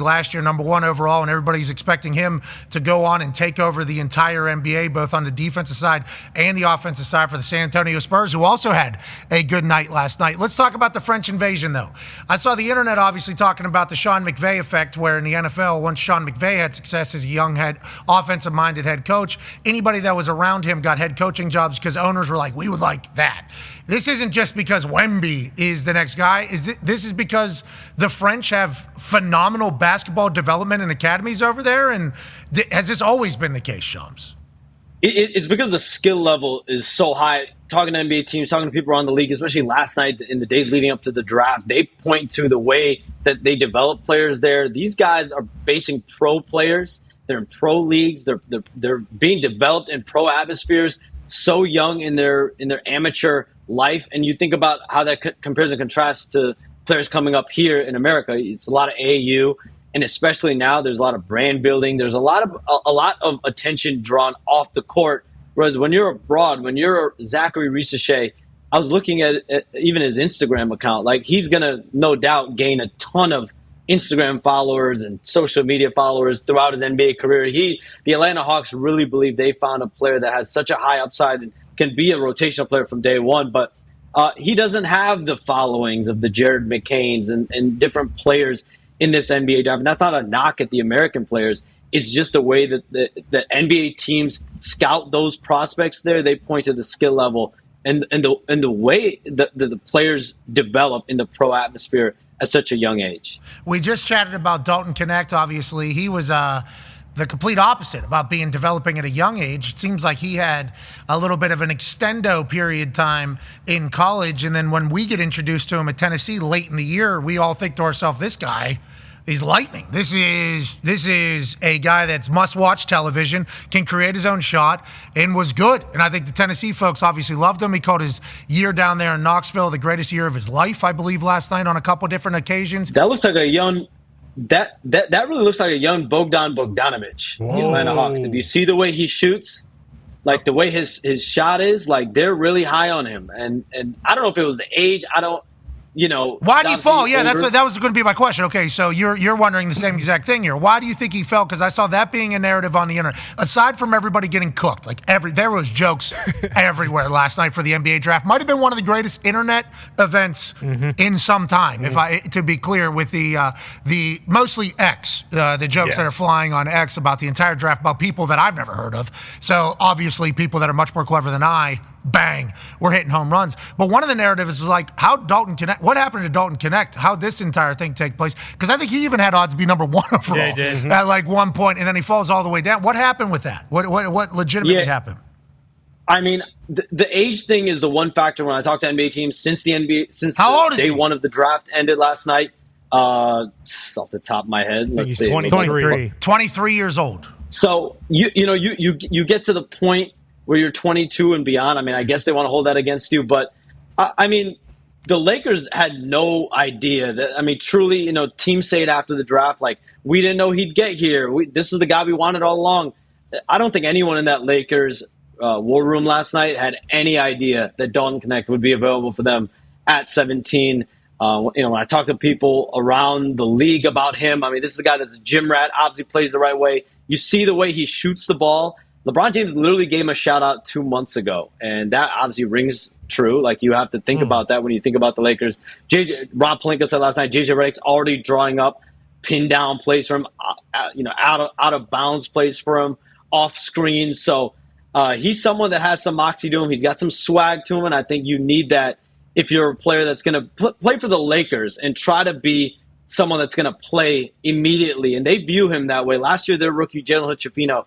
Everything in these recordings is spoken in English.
last year, number 1 overall, and everybody's expecting him to go on and take over the entire NBA, both on the defensive side and the offensive side for the San Antonio Spurs, who also had a good night last night. Let's talk about the French invasion, though. I saw the internet obviously talking about the Sean McVay effect, where in the NFL, once Sean McVay had success as a young offensive-minded head coach, anybody that was around him got head coaching jobs because owners were like, we would like that. This isn't just because Wemby is the next guy. This is because the French have phenomenal basketball development and academies over there? And has this always been the case, Shams? It's because the skill level is so high. Talking to NBA teams, talking to people around the league, especially last night in the days leading up to the draft, they point to the way that they develop players there. These guys are facing pro players. They're in pro leagues. They're being developed in pro atmospheres so young in their amateur life. And you think about how that compares and contrasts to players coming up here in America. It's a lot of AAU, and especially now there's a lot of brand building. There's a lot of attention drawn off the court. Whereas when you're abroad, when you're Zachary Risache, I was looking at even his Instagram account. Like, he's going to no doubt gain a ton of Instagram followers and social media followers throughout his NBA career. The Atlanta Hawks really believe they found a player that has such a high upside and can be a rotational player from day one. But he doesn't have the followings of the Jared McCains and different players in this NBA draft. And that's not a knock at the American players. It's just the way that the NBA teams scout those prospects there. They point to the skill level and the way that the players develop in the pro atmosphere at such a young age. We just chatted about Dalton Knecht. Obviously, he was the complete opposite about developing at a young age. It seems like he had a little bit of an extendo period time in college, and then when we get introduced to him at Tennessee late in the year, we all think to ourselves, this guy, he's lightning. This is a guy that's must-watch television, can create his own shot, and was good. And I think the Tennessee folks obviously loved him. He called his year down there in Knoxville the greatest year of his life, I believe, last night on a couple different occasions. That looks like a young that really looks like a young Bogdan Bogdanovic, the Atlanta Hawks. If you see the way he shoots, like the way his shot is, like they're really high on him. And I don't know if it was the age. Why do you fall? Yeah, that was going to be my question. Okay, so you're wondering the same exact thing here. Why do you think he fell? Because I saw that being a narrative on the internet. Aside from everybody getting cooked, there was jokes everywhere last night for the NBA draft. Might have been one of the greatest internet events in some time. To be clear, with the mostly X, the jokes that are flying on X about the entire draft about people that I've never heard of. So obviously, people that are much more clever than I. Bang, we're hitting home runs. But one of the narratives was like, what happened to Dalton Knecht? How'd this entire thing take place? Because I think he even had odds to be number 1 overall at one point, and then he falls all the way down. What happened with that? What legitimately happened? I mean, the age thing is the one factor when I talk to NBA teams since day 1 of the draft ended last night. Off the top of my head, he's 23. 23 years old. So you get to the point where you're 22 and beyond. I mean, I guess they want to hold that against you. But, I mean, the Lakers had no idea that, I mean, truly, teams say it after the draft, like, we didn't know he'd get here. This is the guy we wanted all along. I don't think anyone in that Lakers war room last night had any idea that Dalton Knecht would be available for them at 17. When I talk to people around the league about him, I mean, this is a guy that's a gym rat, obviously plays the right way. You see the way he shoots the ball. LeBron James literally gave him a shout-out 2 months ago, and that obviously rings true. Like, you have to think about that when you think about the Lakers. Rob Pelinka said last night, JJ Redick's already drawing up pin-down plays for him, out-of-bounds plays for him, off screen. So he's someone that has some moxie to him. He's got some swag to him, and I think you need that if you're a player that's going to play for the Lakers and try to be someone that's going to play immediately. And they view him that way. Last year, their rookie, Jalen Hood-Schifino,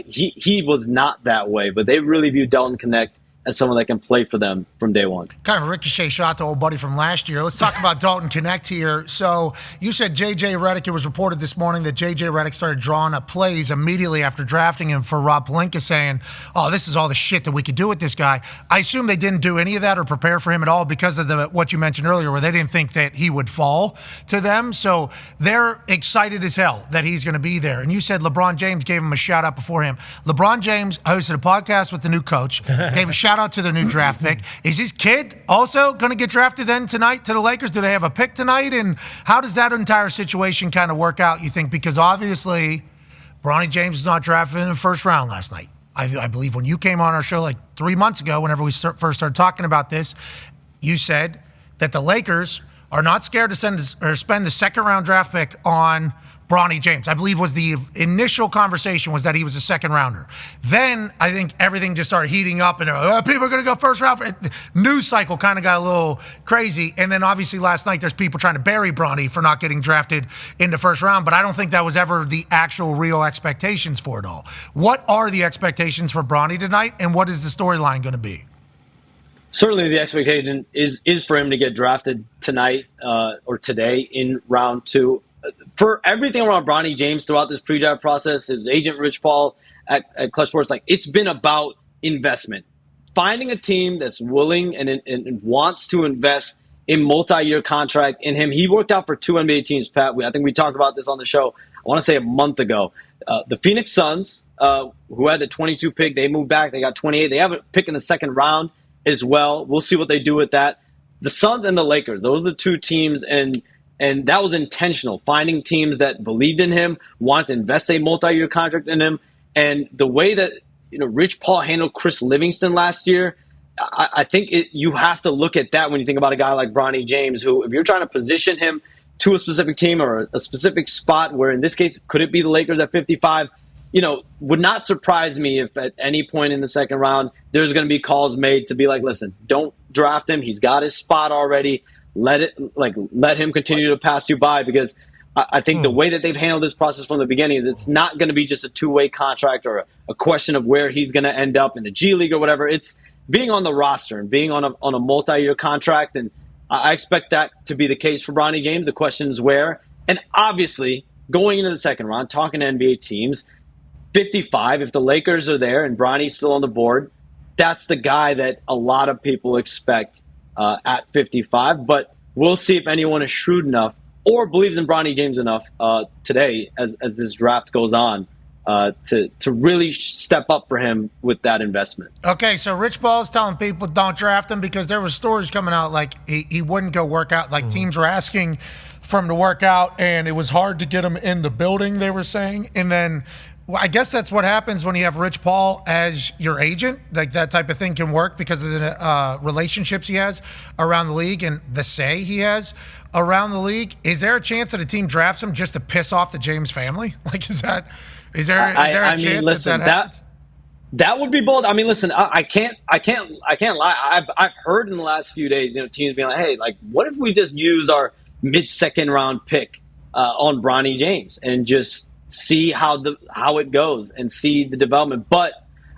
he was not that way, but they really view Dalton Knecht as someone that can play for them from day one. Kind of a ricochet shot to old buddy from last year. Let's talk about Dalton Knecht here. So you said J.J. Redick. It was reported this morning that J.J. Redick started drawing up plays immediately after drafting him for Rob Pelinka, saying, oh, this is all the shit that we could do with this guy. I assume they didn't do any of that or prepare for him at all because of what you mentioned earlier, where they didn't think that he would fall to them. So they're excited as hell that he's going to be there. And you said LeBron James gave him a shout-out before him. LeBron James hosted a podcast with the new coach, gave a shout shout out to their new draft pick. Is his kid also going to get drafted then tonight to the Lakers? Do they have a pick tonight? And how does that entire situation kind of work out, you think? Because obviously, Bronny James was not drafted in the first round last night. I believe when you came on our show like 3 months ago, whenever we first started talking about this, you said that the Lakers are not scared to spend the second-round draft pick on Bronny James. I believe was the initial conversation was that he was a second-rounder. Then I think everything just started heating up, and people are going to go first round. News cycle kind of got a little crazy. And then obviously last night there's people trying to bury Bronny for not getting drafted in the first round, but I don't think that was ever the actual real expectations for it all. What are the expectations for Bronny tonight, and what is the storyline going to be? Certainly the expectation is for him to get drafted tonight or today in round 2. For everything around Bronny James throughout this pre-draft process, his agent Rich Paul at Clutch Sports, it's been about investment. Finding a team that's willing and wants to invest in multi-year contract in him. He worked out for 2 NBA teams, Pat. I think we talked about this on the show, I want to say a month ago. The Phoenix Suns, who had the 22 pick, they moved back. They got 28. They have a pick in the second round as well. We'll see what they do with that. The Suns and the Lakers, those are the 2 teams, and that was intentional, finding teams that believed in him, wanted to invest a multi-year contract in him. And the way that Rich Paul handled Chris Livingston last year, I think you have to look at that when you think about a guy like Bronny James, who, if you're trying to position him to a specific team or a specific spot, where in this case, could it be the Lakers at 55? Would not surprise me if at any point in the second round, there's going to be calls made to be like, listen, don't draft him. He's got his spot already. Let him continue to pass you by, because I think the way that they've handled this process from the beginning is it's not going to be just a two-way contract or a question of where he's going to end up in the G League or whatever. It's being on the roster and being on a multi-year contract, and I expect that to be the case for Bronny James. The question is where. And obviously, going into the second round, talking to NBA teams, 55, if the Lakers are there and Bronny's still on the board, that's the guy that a lot of people expect at 55. But we'll see if anyone is shrewd enough or believes in Bronny James enough today as this draft goes on to really step up for him with that investment. Okay, so Rich Paul is telling people don't draft him because there were stories coming out like he wouldn't go work out. Like teams were asking for him to work out, and it was hard to get him in the building, they were saying. And then I guess that's what happens when you have Rich Paul as your agent. Like that type of thing can work because of the relationships he has around the league and the say he has around the league. Is there a chance that a team drafts him just to piss off the James family? Like, is there a chance that happens? That would be bold. I mean, listen, I can't lie. I've heard in the last few days, teams being like, hey, like, what if we just use our mid-second round pick on Bronny James and just see how it goes and see the development. But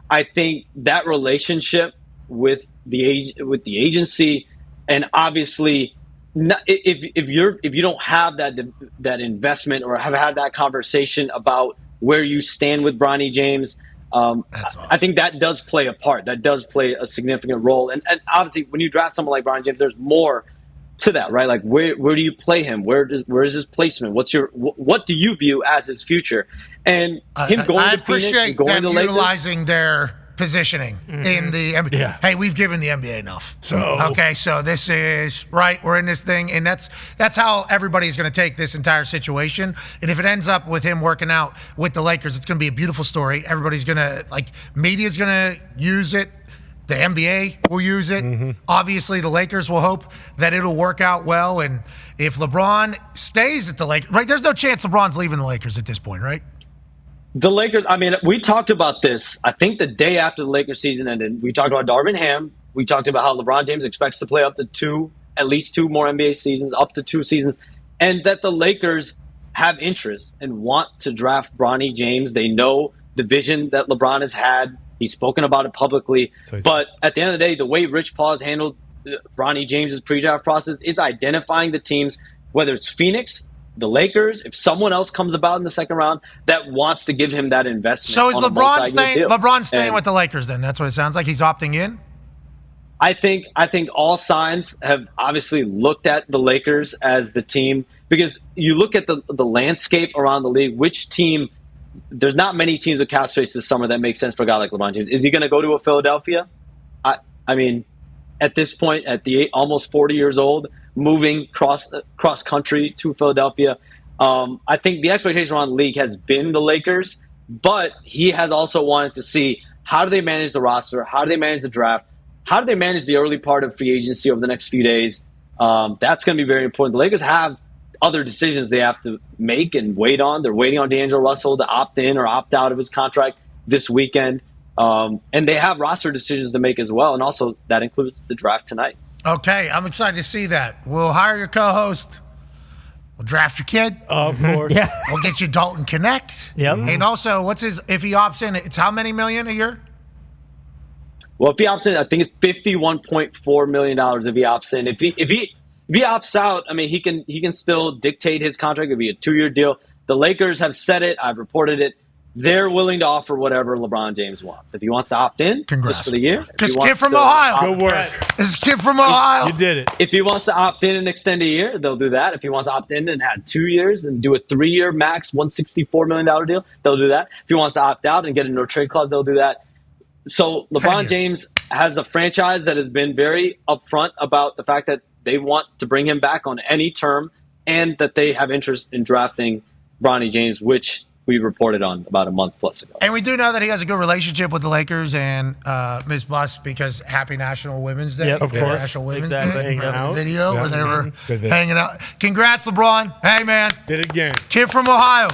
I think that relationship with the agency, and obviously, if you don't have that investment or have had that conversation about where you stand with Bronny James, awesome. I think that does play a part. That does play a significant role. And obviously, when you draft someone like Bronny James, there's more to that, right? Like, where do you play him? Where is his placement? What do you view as his future? And him going to Phoenix and going to Lakers, utilizing their positioning in the NBA. Yeah. Hey, we've given the NBA enough. So this is right. We're in this thing, and that's how everybody's going to take this entire situation. And if it ends up with him working out with the Lakers, it's going to be a beautiful story. Everybody's going to media's going to use it. The NBA will use it. Mm-hmm. Obviously, the Lakers will hope that it'll work out well. And if LeBron stays at the Lakers, right, there's no chance LeBron's leaving the Lakers at this point, right? The Lakers, I mean, we talked about this, I think the day after the Lakers season ended. We talked about Darvin Ham. We talked about how LeBron James expects to play up to at least two more NBA seasons, up to 2 seasons, and that the Lakers have interest and want to draft Bronny James. They know the vision that LeBron has had. He's spoken about it publicly. But at the end of the day, the way Rich Paul has handled Bronny James' pre-draft process is identifying the teams, whether it's Phoenix, the Lakers, if someone else comes about in the second round that wants to give him that investment. So is LeBron staying? LeBron's staying with the Lakers then? That's what it sounds like. He's opting in? I think all signs have obviously looked at the Lakers as the team, because you look at the landscape around the league, which team – there's not many teams with cap space this summer that make sense for a guy like LeBron James. Is he going to go to a Philadelphia? I mean, at this point, at the almost 40 years old, moving cross country to Philadelphia, I think the expectation around the league has been the Lakers, but he has also wanted to see how do they manage the roster, how do they manage the draft, how do they manage the early part of free agency over the next few days. That's going to be very important. The Lakers have other decisions they have to make and wait on. They're waiting on D'Angelo Russell to opt in or opt out of his contract this weekend. And they have roster decisions to make as well. And also that includes the draft tonight. Okay, I'm excited to see that. We'll hire your co-host. We'll draft your kid. Of course. Yeah. We'll get you Dalton Knecht. Yep. And also, if he opts in, it's how many million a year? Well, if he opts in, I think it's $51.4 million if he opts in. If he opts out, I mean, he can still dictate his contract. It'll be a 2-year deal. The Lakers have said it. I've reported it. They're willing to offer whatever LeBron James wants. If he wants to opt in, Congrats. just for the year. This kid from Ohio. Good work. This kid from Ohio. You did it. If he wants to opt in and extend a year, they'll do that. If he wants to opt in and add 2 years and do a 3-year max $164 million deal, they'll do that. If he wants to opt out and get a no trade clause, they'll do that. So LeBron James has a franchise that has been very upfront about the fact that they want to bring him back on any term and that they have interest in drafting Bronny James, which we reported on about a month plus ago. And we do know that he has a good relationship with the Lakers and Ms. Buss because Happy National Women's Day. Yep, of course. National Women's Exactly. Day. Hanging Remember out. the video Yeah. where they were Good video. hanging out. Congrats, LeBron. Hey, man. Did it again. Kid from Ohio.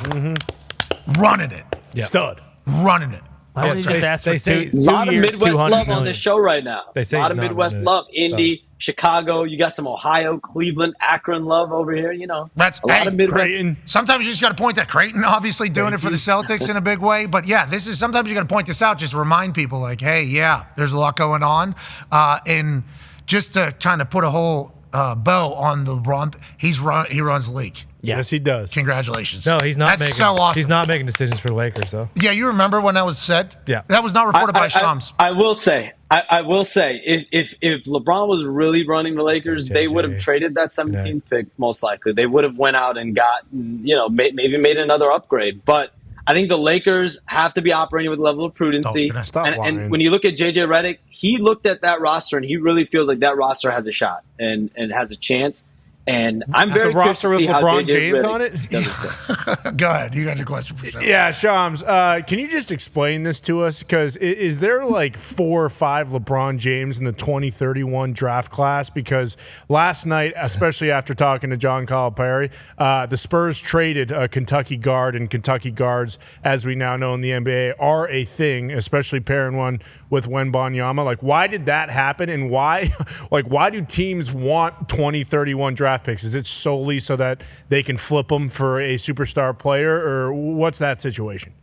Running it. Yeah. Stud. Running it. Why don't you just ask for say- two A lot of years, Midwest 200 love on million? this show right now. They say a lot he's of not Midwest running it. love. Indy, Chicago. You got some Ohio, Cleveland, Akron love over here. You know, That's a lot of Midwest. Creighton. Sometimes you just got to point that Creighton obviously doing it for the Celtics in a big way. But yeah, sometimes you got to point this out, just to remind people like, hey, yeah, there's a lot going on. And just to kind of put a whole bow on the LeBron, he runs the league. Yeah. Yes, he does. Congratulations. No, he's not That's making. so awesome. He's not making decisions for the Lakers, though. Yeah, you remember when that was said? Yeah. That was not reported by Shams. I will say, if LeBron was really running the Lakers, they would have traded that 17th pick most likely. They would have went out and got, maybe made another upgrade. But I think the Lakers have to be operating with a level of prudency. Oh, stop lying. And when you look at JJ Redick, he looked at that roster and he really feels like that roster has a shot and has a chance. And I'm That's very a roster curious to with see how LeBron JJ James Redick on it? does his thing. Go ahead. You got your question for sure. Yeah, Shams, can you just explain this to us? Because is there like 4 or 5 LeBron James in the 2031 draft class? Because last night, especially after talking to John Calipari, the Spurs traded a Kentucky guard, and Kentucky guards, as we now know in the NBA, are a thing, especially pairing one with Wembanyama. Like, why did that happen? And why do teams want 2031 draft picks? Is it solely so that they can flip them for a superstar player, or what's that situation?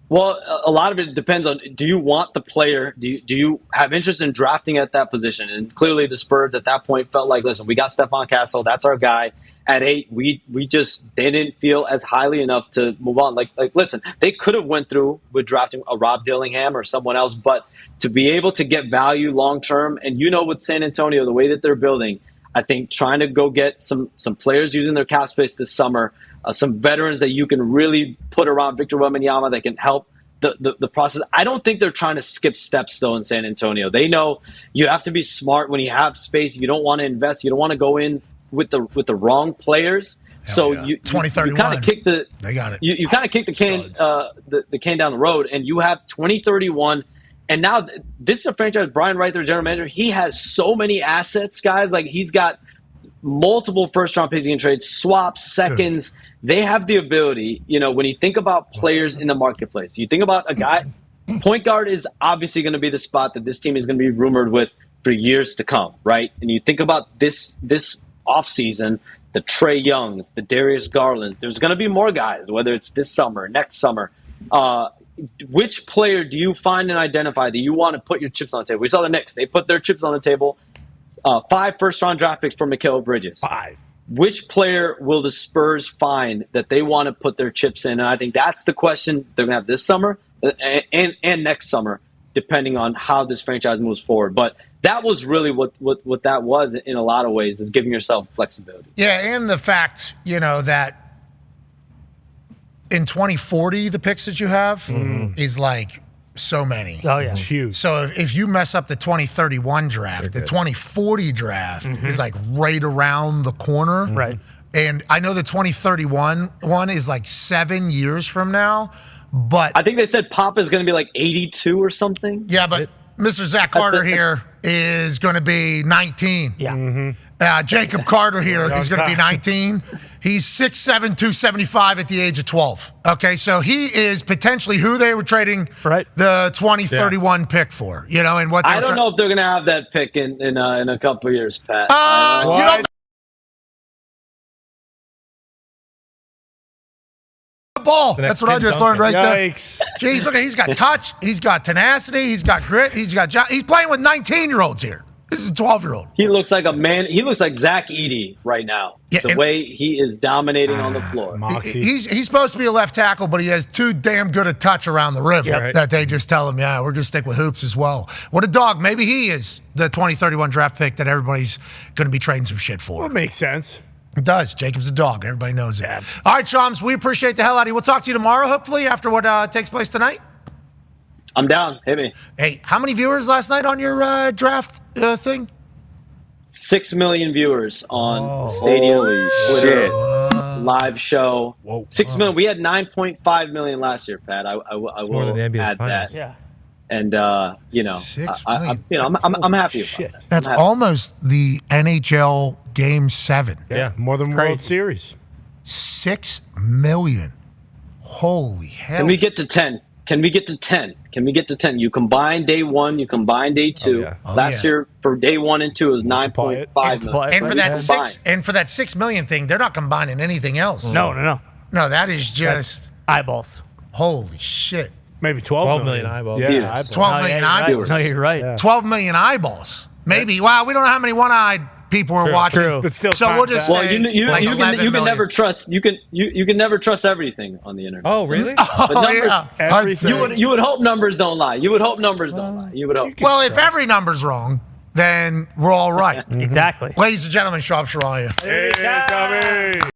Well, a lot of it depends on, do you want the player? Do you have interest in drafting at that position? And clearly the Spurs at that point felt like, listen, we got Stephon Castle. That's our guy. At 8, they didn't feel as highly enough to move on. Like, listen, they could have went through with drafting a Rob Dillingham or someone else, but to be able to get value long term, and with San Antonio, the way that they're building, I think trying to go get some players using their cap space this summer, some veterans that you can really put around Victor Wembanyama that can help the process. I don't think they're trying to skip steps, though, in San Antonio. They know you have to be smart when you have space. You don't want to invest. You don't want to go in with the wrong players. So yeah. you 2031. kind of kick They got it. You kind of kick the can the can down the road, and you have 2031. And now this is a franchise. Brian Wright, their general manager, he has so many assets, guys. Like, he's got multiple first-round picks he can trade, swaps, seconds. They have the ability, when you think about players in the marketplace, you think about a guy, point guard is obviously going to be the spot that this team is going to be rumored with for years to come, right? And you think about this offseason, the Trae Youngs, the Darius Garlands, there's going to be more guys, whether it's this summer, next summer. Which player do you find and identify that you want to put your chips on the table? We saw the Knicks. They put their chips on the table. 5 first-round draft picks for Mikal Bridges. 5. Which player will the Spurs find that they want to put their chips in? And I think that's the question they're going to have this summer and next summer, depending on how this franchise moves forward. But that was really what that was in a lot of ways, is giving yourself flexibility. Yeah, and the fact, that in 2040, the picks that you have is like so many. Oh, yeah. It's huge. So if you mess up the 2031 draft, the 2040 draft is like right around the corner. Right. And I know the 2031 one is like 7 years from now, but I think they said Pop is going to be like 82 or something. yeah, but Mr. Zach Carter here is going to be 19. Yeah. Jacob Carter here is going to be 19. He's 6'7", 275 at the age of 12. Okay, so he is potentially who they were trading the 2031 pick for. You know, and what I don't know if they're going to have that pick in a couple of years, Pat. You don't ball. That's what I just learned right there. Jeez, look, he's got touch, he's got tenacity, he's got grit, he's playing with 19-year-olds here. This is a 12-year-old. He looks like a man. He looks like Zach Edey right now. Yeah, the way he is dominating on the floor. He's supposed to be a left tackle, but he has too damn good a touch around the rim that they just tell him, yeah, we're going to stick with hoops as well. What a dog. Maybe he is the 2031 draft pick that everybody's going to be trading some shit for. Well, it makes sense. It does. Jacob's a dog. Everybody knows it. All right, Shams, we appreciate the hell out of you. We'll talk to you tomorrow, hopefully, after what takes place tonight. I'm down. Hit me. Hey, how many viewers last night on your draft thing? 6 million viewers on Stadium, Twitter, live show. 6 million. We had 9.5 million last year, Pat. I will add that. Yeah. And you know, 6 I'm million. happy about that. That's almost the NHL Game 7. Yeah, more than World Series. 6 million. Holy hell. Can we get to 10? Can we get to 10? Can we get to 10? You combine day 1, you combine day 2. Last year for day 1 and 2 it was 9.5 million. And for that 6 million thing, they're not combining anything else. No. No, that is just eyeballs. Holy shit. Maybe 12 million eyeballs. Yeah, eyeballs. 12 million eyeballs. No, you're right. 12 million eyeballs. Maybe. Wow, we don't know how many one-eyed people are watching. True. But still, So we'll just say you can never trust. You can never trust everything on the internet. Oh, really? But numbers, everything. you would hope numbers don't lie. You would hope numbers don't lie. You would hope. Well, if every number's wrong, then we're all right. Exactly. Ladies and gentlemen, Charania. Hey, Tommy.